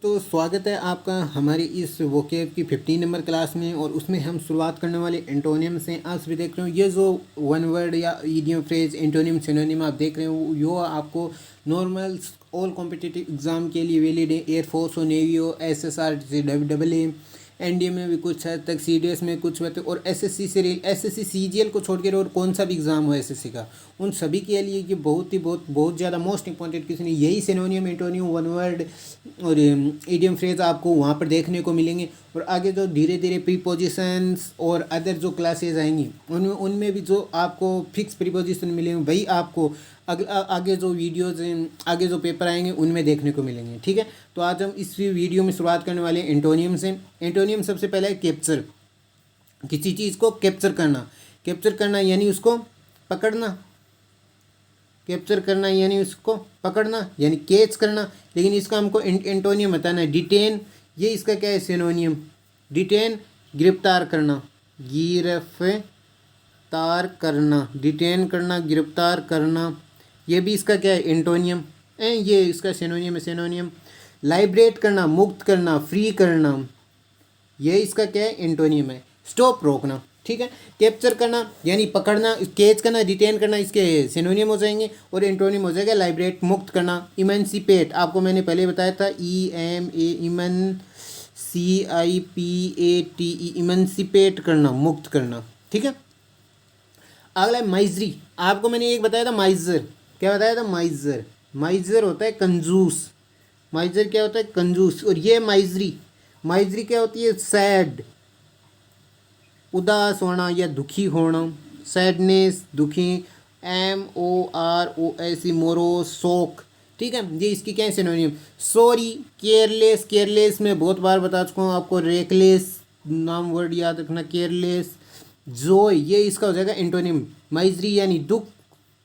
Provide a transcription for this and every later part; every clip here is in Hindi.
तो स्वागत है आपका हमारी इस वोकेब की 15 नंबर क्लास में। और उसमें हम शुरुआत करने वाले एंटोनियम से। आप सभी देख रहे हो ये जो वन वर्ड या ईडियम फ्रेज एंटोनियम सिनोनिम आप देख रहे हो, यो आपको नॉर्मल ऑल कॉम्पिटिटिव एग्जाम के लिए वैलिड है। एयरफोर्स हो, नेवी हो, SSR AA, NDA में भी कुछ हद तक, CDS में कुछ हद तक, और SSC से SSC CGL को छोड़ कर और कौन सा भी एग्ज़ाम हो SSC का, उन सभी के लिए ये बहुत ज़्यादा मोस्ट इंपॉर्टेंट क्वेश्चन है। यही सिनोनियम एंटोनियम वन वर्ड और इडियम फ्रेज आपको वहाँ पर देखने को मिलेंगे। और आगे जो धीरे धीरे प्रीपोजिशंस और अदर जो क्लासेज आएंगी उनमें भी जो आपको फिक्स प्रीपोजिशन मिलेंगे वही आपको आगे जो वीडियोज़ आगे जो पेपर आएंगे उनमें देखने को मिलेंगे। ठीक है, तो आज हम इस वीडियो में शुरुआत करने वाले हैं एंटोनियम से। एंटोनियम सबसे पहले है कैप्चर, किसी चीज़ को कैप्चर करना। कैप्चर करना यानी उसको पकड़ना, कैप्चर करना यानी उसको पकड़ना यानी कैच करना। लेकिन इसका हमको एंटोनियम बताना है। डिटेन, ये इसका क्या है सिनोनियम। डिटेन गिरफ्तार करना, गिरफ्तार करना, डिटेन करना, गिरफ्तार करना, ये भी इसका क्या है एंटोनियम है, ये इसका सिनोनियम है। सिनोनियम लाइब्रेट करना, मुक्त करना, फ्री करना, ये इसका क्या है एंटोनियम है। स्टॉप रोकना। ठीक है, कैप्चर करना यानी पकड़ना, कैच करना, डिटेन करना, इसके सिनोनियम हो जाएंगे। और एंटोनियम हो जाएगा लाइब्रेट, मुक्त करना। इमेंसिपेट आपको मैंने पहले बताया था, EMANCIPATE, इमेंसिपेट करना, मुक्त करना। ठीक है, अगला है माइजरी। आपको मैंने एक बताया था माइजर, क्या बताया था माइजर। माइजर होता है कंजूस, माइजर क्या होता है कंजूस। और ये माइजरी, माइजरी क्या होती है सैड, उदास होना या दुखी होना, सैडनेस, दुखी। MOROS, मोरोस, शोक। ठीक है, ये इसकी क्या है सिनोनियम। सॉरी, केयरलेस, केयरलेस में बहुत बार बता चुका हूँ आपको। रेकलेस नाम वर्ड याद रखना, केयरलेस। जॉय, ये इसका हो जाएगा एंटोनियम। माइजरी यानी दुख,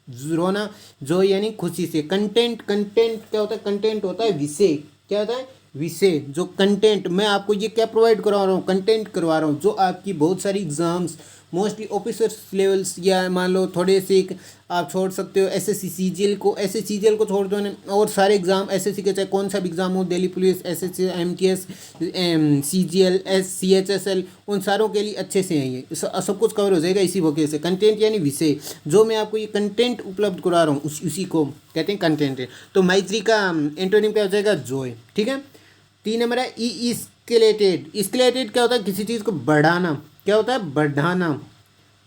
रोना। जॉय यानी खुशी से। कंटेंट, कंटेंट क्या होता है, कंटेंट होता है विषय। क्या होता है विषय। जो कंटेंट मैं आपको ये क्या प्रोवाइड करवा रहा हूँ, कंटेंट करवा रहा हूँ, जो आपकी बहुत सारी एग्जाम्स मोस्टली ऑफिसर्स लेवल्स या मान लो थोड़े से आप छोड़ सकते हो SSC CGL को, SSC CGL को छोड़ दो ना, और सारे एग्जाम SSC के चाहे कौन सा भी एग्जाम हो, Delhi police, SSC MTS CGL CHSL, उन सारों के लिए अच्छे से है। ये सब कुछ कवर हो जाएगा इसी वजह से। कंटेंट यानी विषय, जो मैं आपको ये कंटेंट उपलब्ध करा रहा हूँ उसी को कहते हैं कंटेंट है। तो माइजरी का एंटोनिम क्या हो जाएगा जॉय। ठीक है, 3 नंबर है इस्केलेटेड। इस्केलेटेड क्या होता है किसी चीज़ को बढ़ाना, क्या होता है बढ़ाना,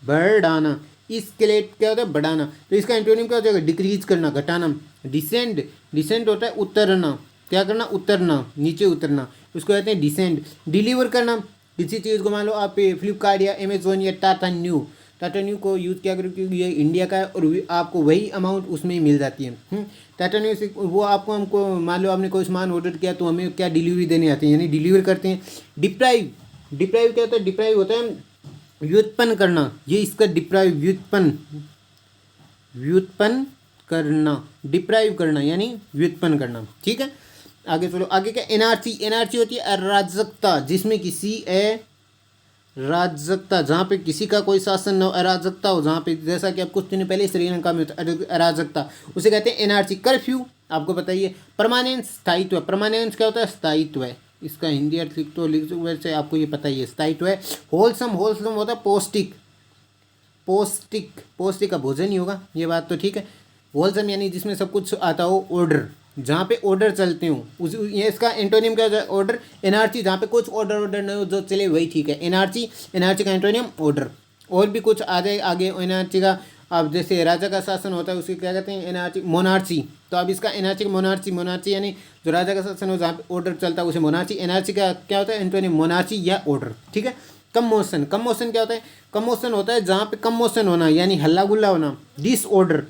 बढ़ाना। इस्केलेट क्या होता है बढ़ाना। तो इसका एंटोनिम क्या हो जाएगा डिक्रीज करना, घटाना। डिसेंड, डिसेंड होता है उतरना, क्या करना उतरना, नीचे उतरना, उसको कहते हैं डिसेंड। डिलीवर करना, किसी चीज़ को मान लो आप फ्लिपकार्ट या अमेजोन या टाटा न्यू को यूज़ किया करो क्योंकि ये इंडिया का है और आपको वही अमाउंट उसमें ही मिल जाती है। टाटा न्यू से वो आपको हमको मान लो आपने कोई सामान ऑर्डर किया तो हमें क्या डिलीवरी देने आते हैं यानी डिलीवर करते हैं। डिप्राइव, डिप्राइव क्या होता है, डिप्राइव होता है व्युत्पन्न करना। ये इसका डिप्राइव, व्युत्पन्न, व्युत्पन्न करना, डिप्राइव करना यानी व्युत्पन्न करना। ठीक है, आगे चलो। आगे क्या एनआरसी, एनआरसी होती है अराजकता, जिसमें किसी अराजकता, जहाँ पे किसी का कोई शासन न हो, अराजकता हो जहाँ पे, जैसा कि आप कुछ दिन पहले श्रीलंका में अराजकता, उसे कहते हैं एनआरसी। कर्फ्यू आपको बताइए। परमानेंस, स्थायित्व। परमानेंस क्या होता है स्थायित्व है, इसका हिंदी अर्थ लिख तो लिख वैसे आपको ये पता ही है स्थायित्व है। होलसम, होलसम होता है पौष्टिक, पौष्टिक, पौष्टिक का भोजन ही होगा, ये बात तो ठीक है। होलसम यानी जिसमें सब कुछ आता हो, ऑर्डर, जहाँ पे ऑर्डर चलते हो उस, ये इसका एंटोनियम क्या होता है ऑर्डर। एनआरसी जहाँ पे कुछ ऑर्डर नहीं हो, जो चले वही ठीक है एनआरसी। एनआरसी का एंटोनियम ऑर्डर। और भी कुछ आ जाए आगे एनआरसी का, अब जैसे राजा का शासन होता है उसे क्या कहते हैं एनआरसी, मोनार्ची। तो अब इसका एनआरसी का मोनार्ची, मोनार्ची यानी जो राजा का शासन हो जहाँ पे ऑर्डर चलता है उसे मोनार्ची। एनआरसी का क्या होता है एंटोनियम मोनार्ची या ऑर्डर। ठीक है, कम मोशन, कम मोशन क्या होता है, कम मोशन होता है जहाँ पे कम मोशन होना यानी हल्ला गुल्ला होना। डिसऑर्डर,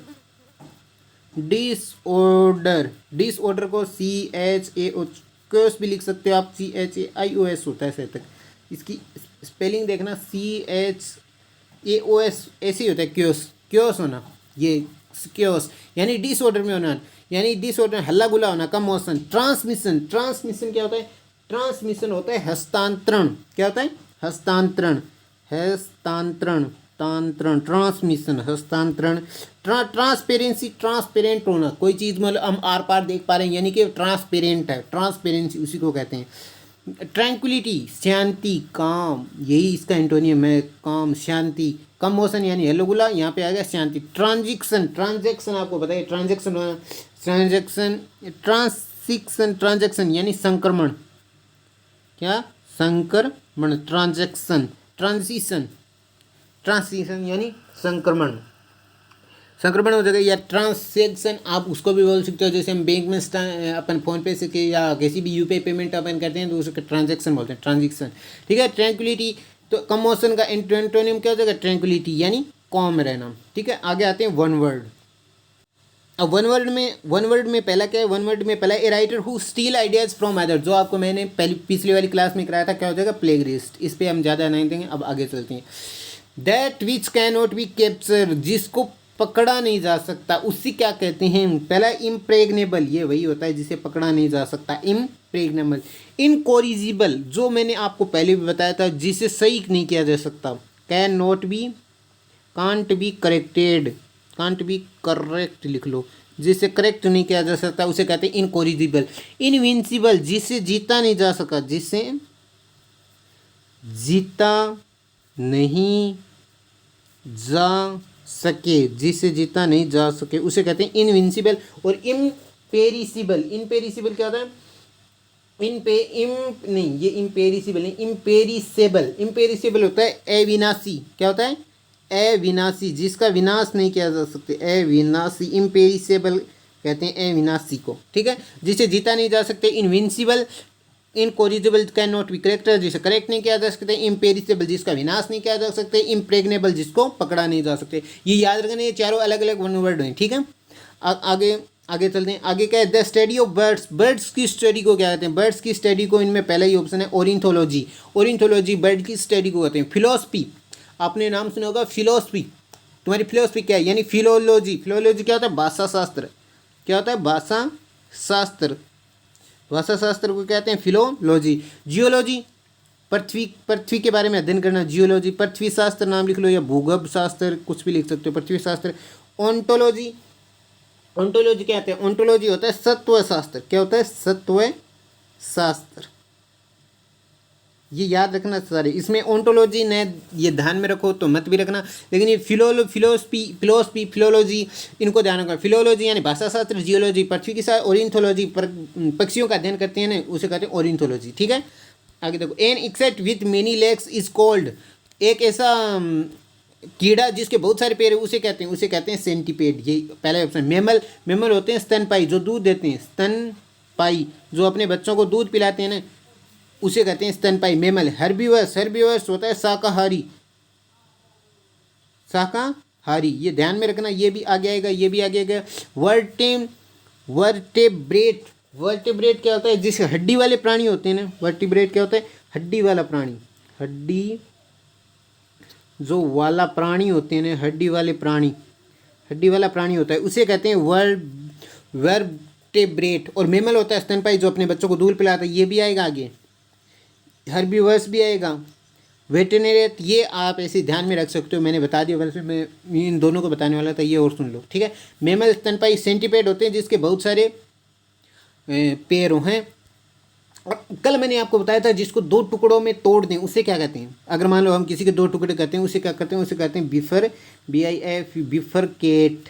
डिसऑर्डर, डिसऑर्डर को CHAO क्योस भी लिख सकते हो आप, CHAIOS होता है ऐसे तक। इसकी स्पेलिंग देखना CHAOS ऐसे ही होता है क्योस, क्योस होना, ये क्योस यानी डिसऑर्डर में होना, यानी डिसऑर्डर हल्ला गुल्ला होना, कम मोशन। ट्रांसमिशन, ट्रांसमिशन क्या होता है, ट्रांसमिशन होता है हस्तांतरण, क्या होता है हस्तांतरण, हस्तांतरण, हस्तांतरण, ट्रांसमिशन, हस्तांतरण, ट्रांसपेरेंसी, ट्रांसपेरेंट होना, कोई चीज़ मतलब हम आर पार देख पा रहे हैं यानी कि ट्रांसपेरेंट है, ट्रांसपेरेंसी उसी को कहते हैं। ट्रैंक्विलिटी, शांति, काम, यही इसका एंटोनियम है, काम, शांति। कमोशन यानी हल्ला, यहाँ पे आ गया शांति। ट्रांजेक्शन, ट्रांजेक्शन आपको पता है ट्रांजेक्शन होना, ट्रांजेक्शन, ट्रांसिक्शन, ट्रांजेक्शन यानी संक्रमण, क्या संक्रमण, ट्रांजेक्शन, ट्रांजिशन, ट्रांसिशन यानी संक्रमण, संक्रमण हो जाएगा। या ट्रांसैक्शन आप उसको भी बोल सकते हो, जैसे हम बैंक में अपन फोन पे से या किसी भी यूपीआई पेमेंट अपन करते हैं तो उसको ट्रांजैक्शन बोलते हैं, ट्रांजेक्शन, ठीक है। ट्रैंक्विलिटी, तो कमोशन का एंटोनियम क्या हो जाएगा, ट्रैंक्विलिटी यानी कॉम रहना, ठीक है। आगे आते हैं वन वर्ड। अब वन वर्ड में पहला क्या है, वन वर्ड में पहला a writer who steel ideas from other, जो आपको मैंने पिछली वाली क्लास में कराया था, क्या हो जाएगा, प्लेगरिस्ट। इस पे हम ज़्यादा नहीं देंगे, अब आगे चलते हैं। That which can not be capture, जिसको पकड़ा नहीं जा सकता, उससे क्या कहते हैं, पहला इम्प्रेग्नेबल, ये वही होता है जिसे पकड़ा नहीं जा सकता, इम्प्रेग्नेबल। इनकोरिजिबल, जो मैंने आपको पहले भी बताया था, जिसे सही नहीं किया जा सकता। Can not B, can't be corrected, can't be correct लिख लो, जिसे करेक्ट नहीं किया जा सकता उसे कहते हैं इनकोरिजिबल। इनविंसिबल, जिसे जीता नहीं जा सका, जिसे जीता नहीं जा सके, जिसे जीता नहीं जा सके उसे कहते हैं इनविंसिबल। और इम्पेरिसिबल, इम्पेरिसिबल क्या होता है, ये इम्पेरिसिबल नहीं, इम्पेरिसेबल, इम्पेरिसेबल होता है अविनाशी, क्या होता है, अविनाशी, जिसका विनाश नहीं किया जा सकते, अविनाशी, इम्पेरिसेबल कहते हैं अविनाशी को, ठीक है। जिसे जीता नहीं जा सकते invincible, incorrigible can not be corrected, जिसे करेक्ट नहीं किया जा सकते, इम्पेरिसेबल जिसका विनाश नहीं किया जा सकते, इम्प्रेग्नेबल जिसको पकड़ा नहीं जा सकते। ये याद रखना, ये चारों अलग अलग वन वर्ड हैं, ठीक है। आगे आगे चलते हैं। आगे क्या है, the study of birds, birds की स्टडी को क्या कहते हैं, बर्ड्स की स्टडी को, इनमें पहला ही ऑप्शन है ओरिनथोलॉजी, ओरिनथोलॉजी बर्ड की स्टडी को कहते हैं। फिलोसफी, आपने नाम सुना होगा फिलोसफी, तुम्हारी फिलोसफी क्या है, यानी फिलोलॉजी, फिलोलॉजी क्या होता है, भाषा शास्त्र, क्या होता है, भाषा शास्त्र, भाषा शास्त्र को कहते हैं फिलोलॉजी। जियोलॉजी, पृथ्वी के बारे में अध्ययन करना, जियोलॉजी। पृथ्वी शास्त्र नाम लिख लो, या भूगर्भ शास्त्र कुछ भी लिख सकते हो, पृथ्वी शास्त्र। ओंटोलॉजी, ओंटोलॉजी क्या होता है, ओंटोलॉजी होता है सत्व शास्त्र, क्या होता है, सत्व शास्त्र, ये याद रखना सारे। इसमें ओंटोलॉजी ने ये ध्यान में रखो तो मत भी रखना, लेकिन ये फिलोसफी फिलोलॉजी इनको ध्यान रखना। फिलोलॉजी यानी भाषा शास्त्र, जियोलॉजी पृथ्वी के साथ, ओरिनथोलॉजी पक्षियों का अध्ययन करते हैं ना, उसे कहते हैं ओरिनथोलॉजी, ठीक है। आगे देखो, an insect with many legs is called, एक ऐसा कीड़ा जिसके बहुत सारे पैर है उसे कहते हैं सेंटीपेड, ये पहला ऑप्शन। मेमल होते हैं स्तनपाई, जो दूध देते हैं, स्तनपाई जो अपने बच्चों को दूध पिलाते हैं ना, उसे कहते हैं स्तनपाई, मेमल। हर्बीवर्स होता है शाकाहारी, शाकाहारी, ये ध्यान में रखना, ये भी आगे आएगा, ये भी आगे आएगा। वर्टेब्रेट क्या होता है, जिस हड्डी वाले प्राणी होते हैं ना, वर्टिब्रेट क्या होता है, हड्डी वाला प्राणी, हड्डी जो वाला प्राणी होते हैं ना, हड्डी वाला प्राणी होता है, उसे कहते हैं वर्टेब्रेट। और मेमल होता है स्तनपाई, जो अपने बच्चों को दूध पिलाता है, ये भी आएगा आगे। हर्बीवर्स भी आएगा, वेटरनरी, ये आप ऐसे ध्यान में रख सकते हो, मैंने बता दिया, वैसे मैं इन दोनों को बताने वाला था, ये और सुन लो, ठीक है। मेमल स्तनपाई, सेंटीपेड होते हैं जिसके बहुत सारे पैर हैं। और कल मैंने आपको बताया था जिसको दो टुकड़ों में तोड़ दें उसे क्या कहते हैं, अगर मान लो हम किसी के दो टुकड़े करते हैं उसे क्या करते हैं, उसे कहते हैं बिफर, बिफरकेट।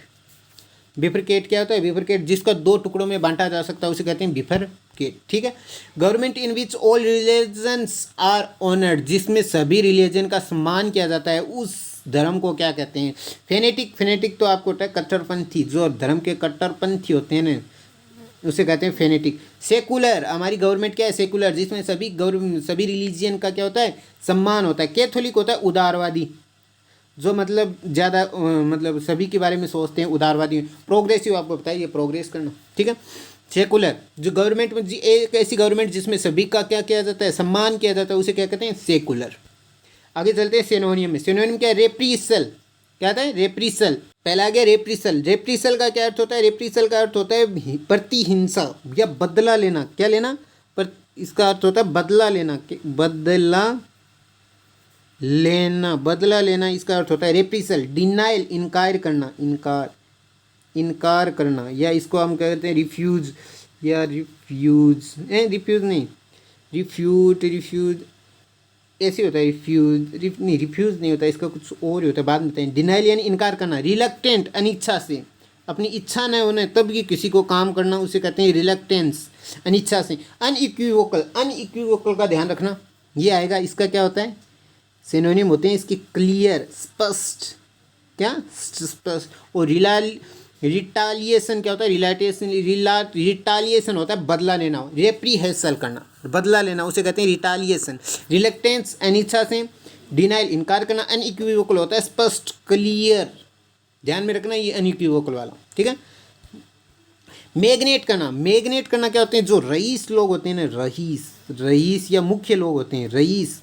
बिफरकेट क्या होता है, बिफरकेट जिसका दो टुकड़ों में बांटा जा सकता है उसे कहते हैं बिफरकेट, ठीक है। Government in which all religions are honoured, जिसमें सभी रिलीजन का सम्मान किया जाता है, उस धर्म को क्या कहते हैं। फेनेटिक तो आपको होता है कट्टरपंथी, जो धर्म के कट्टरपंथी होते हैं ना, उसे कहते हैं फेनेटिक। सेकुलर, हमारी गवर्नमेंट क्या है, सेकुलर, जिसमें सभी रिलीजियन का क्या होता है, सम्मान होता है। कैथोलिक होता है उदारवादी, जो मतलब ज़्यादा मतलब सभी के बारे में सोचते हैं, उदारवादी। प्रोग्रेसिव, आपको बताइए प्रोग्रेस करना, ठीक है। सेकुलर, जो गवर्नमेंट में एक ऐसी गवर्नमेंट जिसमें सभी का क्या किया जाता है, सम्मान किया जाता है, उसे क्या कहते हैं, सेकुलर। आगे चलते हैं सिनोनियम में। सिनोनियम क्या है, रेप्रीसल, क्या होता है, रेप्रीसल। पहला आ गया रेप्रीसल। रेप्रीसल का क्या अर्थ होता है, रेप्रीसल का अर्थ होता है प्रतिहिंसा या बदला लेना, क्या लेना, पर इसका अर्थ होता है बदला लेना, बदला लेना, बदला लेना, इसका अर्थ होता है रेप्रिसल, डिनाइल, इनकार करना, इनकार करना, या इसको हम कहते हैं रिफ्यूज, या रिफ्यूज, रिफ्यूज नहीं, रिफ्यूज ऐसे होता है, नहीं रिफ्यूज नहीं होता, इसका कुछ और ही होता है, बाद में बताएं। डिनाइल यानी इनकार करना, रिलक्टेंट अनिच्छा से, अपनी इच्छा न होने तब भी किसी को काम करना उसे कहते हैं रिलक्टेंस, अनिच्छा से। अनइक्विवोकल का ध्यान रखना, ये आएगा, इसका क्या होता है, सिनोनिम होते हैं इसके क्लियर, स्पष्ट, क्या स्पष्ट, और रिटालिएशन क्या होता है, रिटालिएशन होता है बदला लेना, रेप्रीहेसल करना, बदला लेना, उसे कहते हैं रिटालिएशन। रिलक्टेंस अनिच्छा से, डिनाइल इनकार करना, अनइक्विवोकल होता है स्पष्ट, क्लियर, ध्यान में रखना ये अनइक्विवोकल वाला, ठीक है। मैग्नेट करना क्या होते हैं, जो रईस लोग होते हैं ना, रईस या मुख्य लोग होते हैं, रईस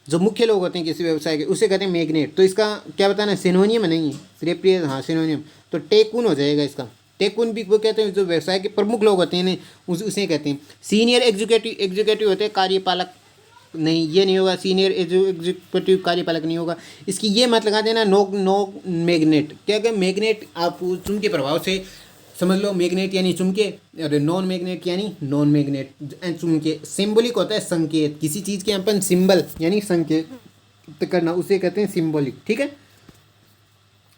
जो मुख्य लोग होते हैं किसी व्यवसाय के, उसे कहते हैं मैग्नेट। तो इसका क्या बताना, सिनोनियम नहीं है, हाँ सिनोनियम, तो टेकुन हो जाएगा इसका। टेकुन भी वो कहते हैं जो व्यवसाय के प्रमुख लोग होते हैं ना, उसे कहते हैं। सीनियर एग्जीक्यूटिव होते हैं कार्यपालक, नहीं ये नहीं होगा, सीनियर एग्जीक्यूटिव कार्यपालक नहीं होगा। इसकी ये मत लगा देना, नो मैग्नेट, क्या क्या मैग्नेट आप चुंबकीय प्रभाव से समझ लो, मैग्नेट यानी चुंबकीय, और नॉन मैग्नेट यानी नॉन मैग्नेट, चुंबकीय। सिंबॉलिक होता है संकेत, किसी चीज़ के अपन सिंबल यानी संकेत करना, उसे कहते हैं सिंबॉलिक, ठीक है।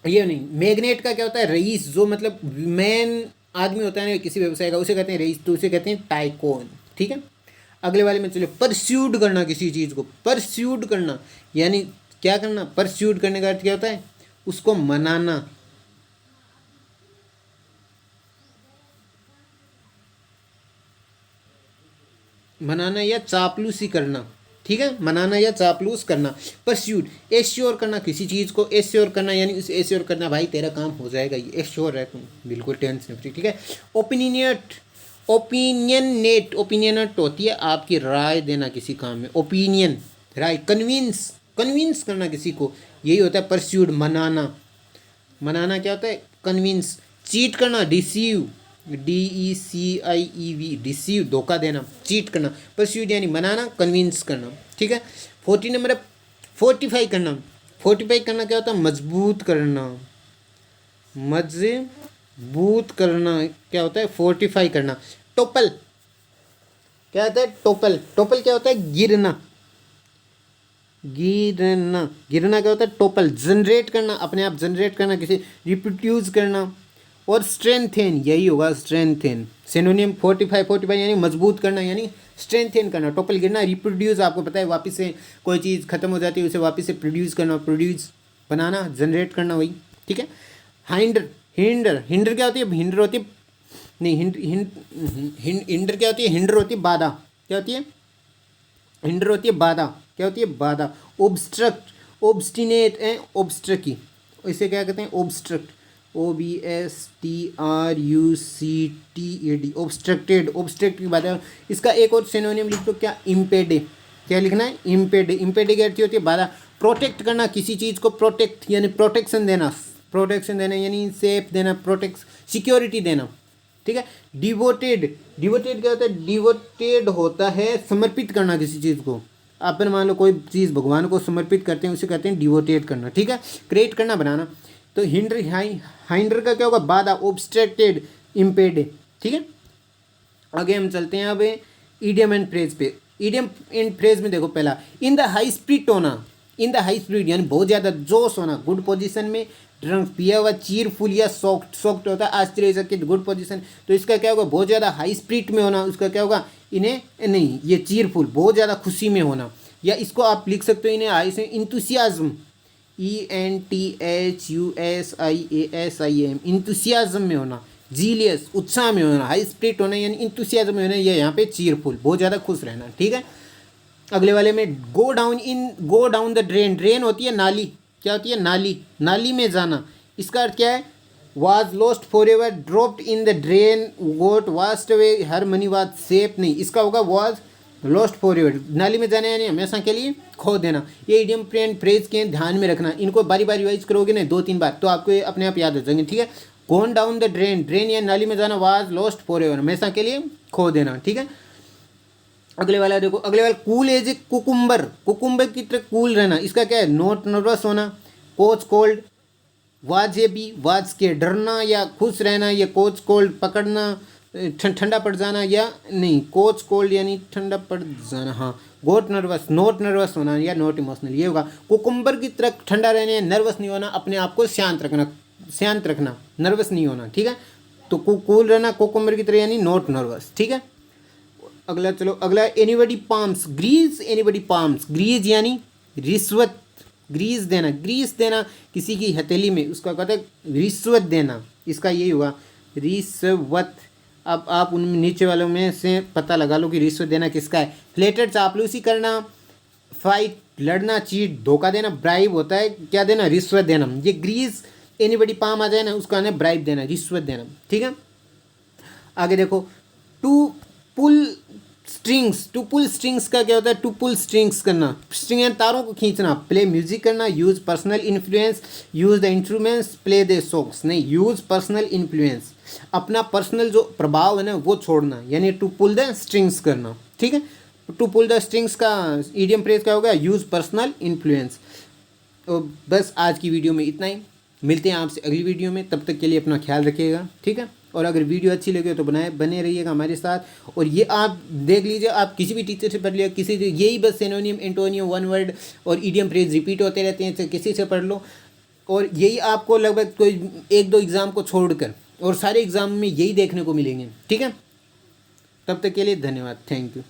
ये नहीं, मैग्नेट का क्या होता है, रईस, जो मतलब मेन आदमी होता है ना किसी व्यवसाय का, उसे कहते हैं रईस, तो उसे कहते हैं टाइकोन, ठीक है। अगले वाले में चलो, परस्यूड करना, किसी चीज़ को परस्यूड करना यानी क्या करना, परस्यूड करने का अर्थ क्या होता है, उसको मनाना, मनाना या चापलूसी करना, ठीक है, मनाना या चापलूस करना। परस्यूट, एश्योर करना, किसी चीज़ को एश्योर करना यानी उसे एश्योर करना, भाई तेरा काम हो जाएगा, ये एश्योर है तुम, बिल्कुल टेंशन फ्री, ठीक है। ओपिनियनेट होती है आपकी राय देना किसी काम में, ओपिनियन राय। कन्विंस करना किसी को, यही होता है परस्यूट, मनाना क्या होता है, कन्विंस। चीट करना, डिसीव, DECIEV, डिसीव, धोखा देना, चीट करना। परस्यूट यानी मनाना, कन्विंस करना, ठीक है। 40 नंबर है फोर्टिफाई करना। फोर्टिफाई करना क्या होता है, मजबूत करना, मजबूत करना क्या होता है, फोर्टिफाई करना। टोपल क्या होता है, टोपल क्या होता है, गिरना क्या होता है, टोपल। जनरेट करना, अपने आप जनरेट करना, किसी रिप्रोड्यूस करना। और स्ट्रेंथेन, यही होगा स्ट्रेंथेन, सिनोनियम। 45 यानी मजबूत करना यानी स्ट्रेंथेन करना। टोपल गिरना, रिप्रोड्यूस आपको पता है, वापस से कोई चीज़ खत्म हो जाती है उसे वापस से प्रोड्यूस करना, प्रोड्यूस बनाना, जनरेट करना, वही, ठीक है। हिंडर क्या होती है, हिंडर होती है, नहीं हिंडर क्या होती है, हिंडर होती है बाधा, क्या होती है, हिंडर होती है बाधा, क्या होती है, बाधा। ओब्स्ट्रक्ट, ओब्स्टिनेट है, ओब्स्ट्रकी, इसे क्या कहते हैं, ओब्स्ट्रक्ट, OBSTRUCTED, ऑब्स्ट्रक्टेड की बात है। इसका एक और सिनोनिम लिख दो, क्या, इम्पेडे, क्या लिखना है, इम्पेडे की अर्थ होती है बाधा। प्रोटेक्ट करना, किसी चीज़ को प्रोटेक्ट यानी प्रोटेक्शन देना यानी सेफ देना, सिक्योरिटी देना, ठीक है। डिवोटेड क्या होता है, डिवोटेड होता है समर्पित करना किसी चीज़ को। अपन मान लो कोई चीज़ भगवान को समर्पित करते हैं, उसे कहते हैं डिवोटेड करना, ठीक है। क्रिएट करना, बनाना। तो हाइंडर का क्या होगा, बाधा, ऑब्स्ट्रक्टेड, इम्पेड, ठीक है। आगे हम चलते हैं अब इडियम एंड फ्रेज पे। इडियम एंड फ्रेज में देखो, पहला इन द हाई स्पीड होना, इन द हाई स्पीड यानी बहुत ज़्यादा जोश होना, गुड पोजीशन में, ड्रंक पिया हुआ, चीरफुल या सॉफ्ट होता है, आश्चर्यचकित, गुड पोजीशन। तो इसका क्या होगा, बहुत ज़्यादा हाई स्पीड में होना, उसका क्या होगा, इन्हें नहीं, ये चीरफुल, बहुत ज़्यादा खुशी में होना। या इसको आप लिख सकते हो, इन्हें हाई से इंथुसियाज्म, ENTHUSIASIM, इंथुसियाज्म में होना, जीलियस, उत्साह में होना, हाई स्पिरिट होना यानी इंथुसियाज्म में होना, ये यहाँ पे चीरफुल, बहुत ज़्यादा खुश रहना, ठीक है। अगले वाले में गो डाउन द ड्रेन होती है नाली, क्या होती है, नाली में जाना। इसका अर्थ क्या है, was lost forever, dropped in the drain, got washed away, her money बात सेफ नहीं, इसका होगा was lost forever, नाली में जाना यानी हमेशा के लिए खो देना। ये इडियम एंड फ्रेज के ध्यान में रखना, इनको बारी बारी वाइज करोगे ना 2-3 बार तो आपको ये अपने आप याद हो जाएंगे, ठीक है। gone down the drain या नाली में जाना, was lost forever, हमेशा के लिए खो देना, ठीक है। अगले वाला देखो, अगले वाला cool as a cucumber, cucumber की तरह कूल रहना, इसका क्या है, नॉट नर्वस होना। कोच कोल्ड, वाज ये भी, वाज के डरना या खुश रहना, या कोच कोल्ड पकड़ना, ठंडा पड़ जाना, या नहीं कोच कोल्ड यानी ठंडा पड़ जाना, हाँ। गोट नर्वस, नोट नर्वस होना या नोट इमोशनल, ये होगा। कुकुम्बर की तरह ठंडा रहने, नर्वस नहीं होना, अपने आप को शांत रखना, शांत रखना, नर्वस नहीं होना, ठीक है। तो कूल रहना कुकुम्बर की तरह यानी नोट नर्वस, ठीक है। अगला चलो, अगला anybody palms, grease anybody palms, grease यानी रिश्वत, ग्रीस देना, ग्रीस देना किसी की हथेली में, उसका कहते हैं रिश्वत देना, इसका यही हुआ रिश्वत। अब आप उन नीचे वालों में से पता लगा लो कि रिश्वत देना किसका है। फ्लेटर चापलूसी करना, फाइट लड़ना, चीट धोखा देना, ब्राइब होता है क्या देना, रिश्वत देना। ये ग्रीस एनीबडी पाम आ जाए ना, उसका है ब्राइब देना, रिश्वत देना, ठीक है। आगे देखो, to pull strings, to pull strings का क्या होता है, टू पुल स्ट्रिंग्स करना, स्ट्रिंग यानी तारों को खींचना। प्ले म्यूजिक करना, use personal influence, use the instruments, play the songs, नहीं यूज पर्सनल इन्फ्लुएंस, अपना पर्सनल जो प्रभाव है ना वो छोड़ना, यानी टू पुल द स्ट्रिंग्स करना, ठीक है। टू पुल द स्ट्रिंग्स का इडियम फ्रेज क्या होगा, यूज पर्सनल इन्फ्लुएंस। तो बस आज की वीडियो में इतना ही, मिलते हैं आपसे अगली वीडियो में, तब तक के लिए अपना ख्याल रखिएगा, ठीक है। और अगर वीडियो अच्छी लगे तो बने रहिएगा हमारे साथ। और ये आप देख लीजिए, आप किसी भी टीचर से पढ़ लिया, किसी से यही बस सिनोनियम, एंटोनियम, वन वर्ड और ईडियम फ्रेज रिपीट होते रहते हैं, किसी से पढ़ लो। और यही आपको लगभग कोई 1-2 एग्ज़ाम को छोड़कर और सारे एग्ज़ाम में यही देखने को मिलेंगे, ठीक है। तब तक के लिए धन्यवाद, थैंक यू।